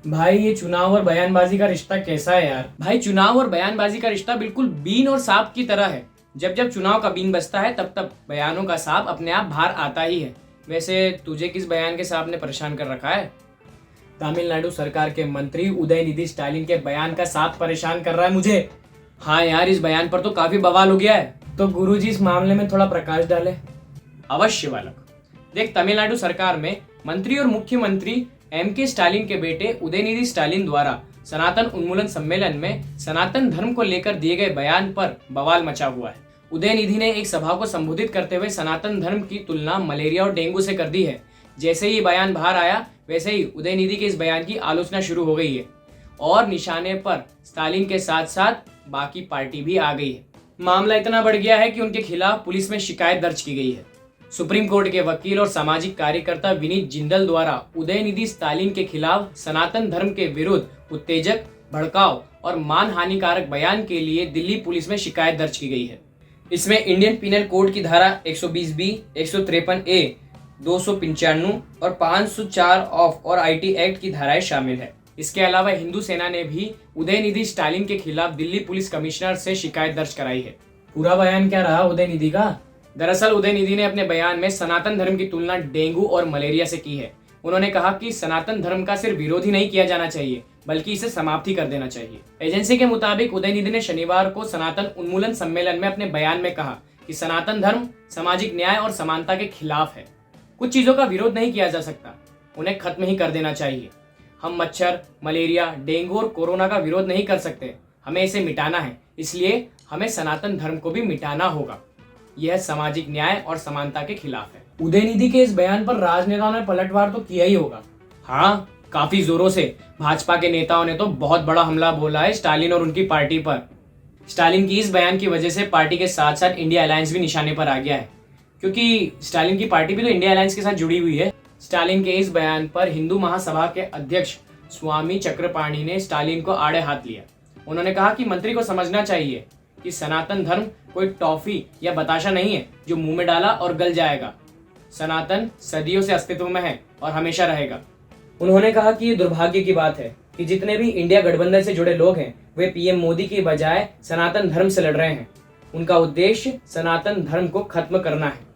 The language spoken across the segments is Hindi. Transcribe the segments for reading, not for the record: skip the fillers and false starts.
भाई ये चुनाव और बयानबाजी का रिश्ता कैसा है यार। भाई चुनाव और बयानबाजी का रिश्ता बिल्कुल बीन और सांप की तरह है। जब जब चुनाव का बीन बजता है तब तब बयानों का सांप अपने आप बाहर आता ही है। वैसे तुझे किस बयान के सांप ने परेशान कर रखा है? तमिलनाडु सरकार के मंत्री उदयनिधि स्टालिन के बयान का सांप परेशान कर रहा है मुझे। हाँ यार, इस बयान पर तो काफी बवाल हो गया है। तो गुरुजी इस मामले में थोड़ा प्रकाश डाले। अवश्य बालक। देख, तमिलनाडु सरकार में मंत्री और मुख्यमंत्री के स्टालिन के बेटे उदयनिधि स्टालिन द्वारा सनातन उन्मूलन सम्मेलन में सनातन धर्म को लेकर दिए गए बयान पर बवाल मचा हुआ है। उदयनिधि ने एक सभा को संबोधित करते हुए सनातन धर्म की तुलना मलेरिया और डेंगू से कर दी है। जैसे ही बयान बाहर आया वैसे ही उदयनिधि के इस बयान की आलोचना शुरू हो गई है और निशाने पर स्टालिन के साथ साथ बाकी पार्टी भी आ गई है। मामला इतना बढ़ गया है कि उनके खिलाफ पुलिस में शिकायत दर्ज की गई है। सुप्रीम कोर्ट के वकील और सामाजिक कार्यकर्ता विनीत जिंदल द्वारा उदयनिधि स्टालिन के खिलाफ सनातन धर्म के विरुद्ध उत्तेजक, भड़काऊ और मान हानिकारक बयान के लिए दिल्ली पुलिस में शिकायत दर्ज की गई है। इसमें इंडियन पिनल कोड की धारा 120B, 153A, 295 और 504 ऑफ और IT एक्ट की धाराएं शामिल है। इसके अलावा हिंदू सेना ने भी उदयनिधि स्टालिन के खिलाफ दिल्ली पुलिस कमिश्नर से शिकायत दर्ज कराई है। पूरा बयान क्या रहा उदयनिधि का? दरअसल उदयनिधि ने अपने बयान में सनातन धर्म की तुलना डेंगू और मलेरिया से की है। उन्होंने कहा कि सनातन धर्म का सिर्फ विरोध ही नहीं किया जाना चाहिए बल्कि इसे समाप्त ही कर देना चाहिए। एजेंसी के मुताबिक उदयनिधि ने शनिवार को सनातन उन्मूलन सम्मेलन में अपने बयान में कहा कि सनातन धर्म सामाजिक न्याय और समानता के खिलाफ है। कुछ चीजों का विरोध नहीं किया जा सकता, उन्हें खत्म ही कर देना चाहिए। हम मच्छर, मलेरिया, डेंगू और कोरोना का विरोध नहीं कर सकते, हमें इसे मिटाना है। इसलिए हमें सनातन धर्म को भी मिटाना होगा। यह सामाजिक न्याय और समानता के खिलाफ है। उदयनिधि के इस बयान पर राजनेताओं ने पलटवार तो किया ही होगा। हाँ, काफी जोरों से। भाजपा के नेताओं ने तो बहुत बड़ा हमला बोला है स्टालिन और उनकी पार्टी पर। स्टालिन की इस बयान की वजह से पार्टी के साथ साथ इंडिया अलायंस भी निशाने पर आ गया है, क्योंकि स्टालिन की पार्टी भी तो इंडिया अलायंस के साथ जुड़ी हुई है। स्टालिन के इस बयान पर हिंदू महासभा के अध्यक्ष स्वामी चक्रपाणी ने स्टालिन को आड़े हाथ लिया। उन्होंने कहा कि मंत्री को समझना चाहिए कि सनातन धर्म कोई टॉफी या बताशा नहीं है जो मुंह में डाला और गल जाएगा। सनातन सदियों से अस्तित्व में है और हमेशा रहेगा। उन्होंने कहा कि ये दुर्भाग्य की बात है कि जितने भी इंडिया गठबंधन से जुड़े लोग हैं वे पीएम मोदी की बजाय सनातन धर्म से लड़ रहे हैं। उनका उद्देश्य सनातन धर्म को खत्म करना है।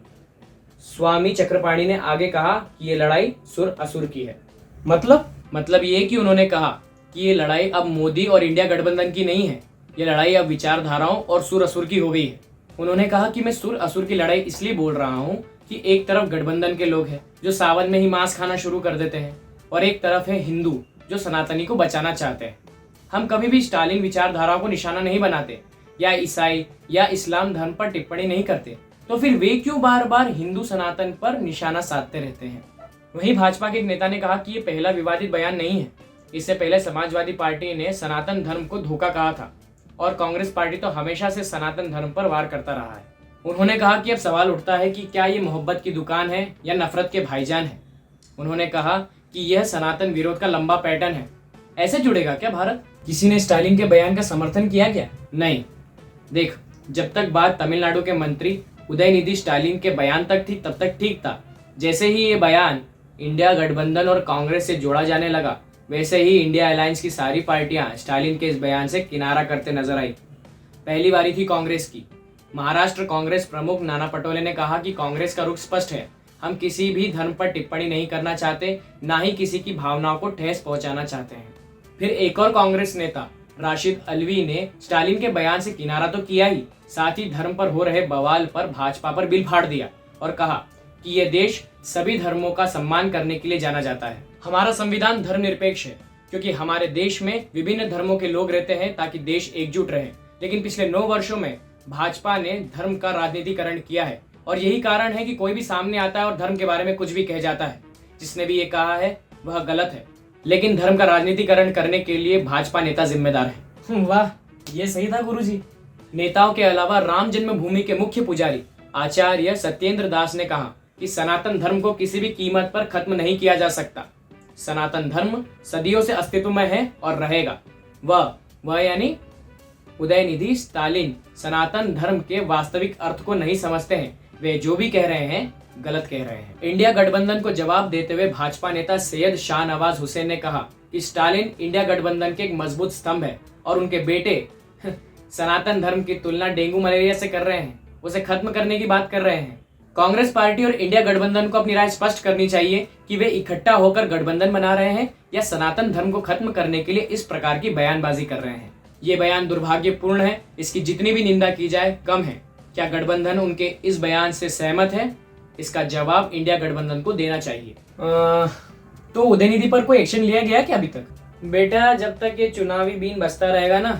स्वामी चक्रपाणी ने आगे कहा कि ये लड़ाई सुर असुर की है। मतलब ये कि उन्होंने कहा कि ये लड़ाई अब मोदी और इंडिया गठबंधन की नहीं है, ये लड़ाई अब विचारधाराओं और सुर असुर की हो गई है। उन्होंने कहा कि मैं सुर असुर की लड़ाई इसलिए बोल रहा हूँ कि एक तरफ गठबंधन के लोग हैं जो सावन में ही मांस खाना शुरू कर देते हैं और एक तरफ है हिंदू जो सनातनी को बचाना चाहते हैं। हम कभी भी स्टालिन विचारधाराओं को निशाना नहीं बनाते या ईसाई या इस्लाम धर्म पर टिप्पणी नहीं करते, तो फिर वे क्यों बार बार हिंदू सनातन पर निशाना साधते रहते हैं? वहीं भाजपा के एक नेता ने कहा कि ये पहला विवादित बयान नहीं है। इससे पहले समाजवादी पार्टी ने सनातन धर्म को धोखा कहा था और कांग्रेस पार्टी तो हमेशा से सनातन धर्म पर वार करता रहा है। उन्होंने कहा कि अब सवाल उठता है कि क्या ये मोहब्बत की दुकान है या नफरत के भाईजान है। उन्होंने कहा कि यह सनातन विरोध का लंबा पैटर्न है। ऐसे जुड़ेगा क्या भारत? किसी ने स्टालिन के बयान का समर्थन किया क्या? नहीं। देख, जब तक बात तमिलनाडु के मंत्री उदयनिधि स्टालिन के बयान तक थी तब तक ठीक था। जैसे ही ये बयान इंडिया गठबंधन और कांग्रेस से जोड़ा जाने लगा वैसे ही इंडिया अलायंस की सारी पार्टियां स्टालिन के इस बयान से किनारा करते नजर आई। पहली बारी थी कांग्रेस की। महाराष्ट्र कांग्रेस प्रमुख नाना पटोले ने कहा कि कांग्रेस का रुख स्पष्ट है, हम किसी भी धर्म पर टिप्पणी नहीं करना चाहते, ना ही किसी की भावनाओं को ठेस पहुंचाना चाहते हैं। फिर एक और कांग्रेस नेता राशिद अल्वी ने स्टालिन के बयान से किनारा तो किया ही, साथ ही धर्म पर हो रहे बवाल पर भाजपा पर बिल फाड़ दिया और कहा कि यह देश सभी धर्मों का सम्मान करने के लिए जाना जाता है। हमारा संविधान धर्मनिरपेक्ष है क्योंकि हमारे देश में विभिन्न धर्मों के लोग रहते हैं ताकि देश एकजुट रहे। लेकिन पिछले 9 वर्षों में भाजपा ने धर्म का राजनीतिकरण किया है और यही कारण है कि कोई भी सामने आता है और धर्म के बारे में कुछ भी कह जाता है। जिसने भी ये कहा है वह गलत है, लेकिन धर्म का राजनीतिकरण करने के लिए भाजपा नेता जिम्मेदार है। वाह, ये सही था गुरुजी। नेताओं के अलावा राम जन्मभूमि के मुख्य पुजारी आचार्य सत्येंद्र दास ने कहा कि सनातन धर्म को किसी भी कीमत पर खत्म नहीं किया जा सकता। सनातन धर्म सदियों से अस्तित्व में है और रहेगा। वह यानी उदयनिधि स्टालिन सनातन धर्म के वास्तविक अर्थ को नहीं समझते हैं। वे जो भी कह रहे हैं गलत कह रहे हैं। इंडिया गठबंधन को जवाब देते हुए भाजपा नेता सैयद शाहनवाज हुसैन ने कहा कि स्टालिन इंडिया गठबंधन के एक मजबूत स्तंभ है और उनके बेटे सनातन धर्म की तुलना डेंगू मलेरिया से कर रहे हैं, उसे खत्म करने की बात कर रहे हैं। कांग्रेस पार्टी और इंडिया गठबंधन को अपनी राय स्पष्ट करनी चाहिए कि वे इकट्ठा होकर गठबंधन बना रहे हैं या सनातन धर्म को खत्म करने के लिए इस प्रकार की बयानबाजी कर रहे हैं। ये बयान दुर्भाग्यपूर्ण है, इसकी जितनी भी निंदा की जाए कम है। क्या गठबंधन उनके इस बयान से सहमत है? इसका जवाब इंडिया गठबंधन को देना चाहिए। तो उदयनिधि पर कोई एक्शन लिया गया क्या अभी तक? बेटा, जब तक ये चुनावी बीन बजता रहेगा ना,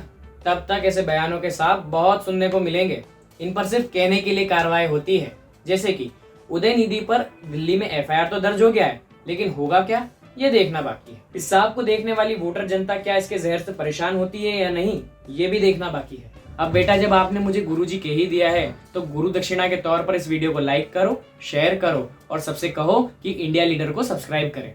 तब तक ऐसे बयानों के साथ बहुत सुनने को मिलेंगे। इन पर सिर्फ कहने के लिए कार्रवाई होती है। जैसे कि उदयनिधि पर दिल्ली में एफआईआर तो दर्ज हो गया है, लेकिन होगा क्या ये देखना बाकी है। इस सांप को देखने वाली वोटर जनता क्या इसके जहर से परेशान होती है या नहीं, ये भी देखना बाकी है। अब बेटा, जब आपने मुझे गुरुजी कह ही दिया है तो गुरु दक्षिणा के तौर पर इस वीडियो को लाइक करो, शेयर करो और सबसे कहो कि इंडिया लीडर को सब्सक्राइब करें।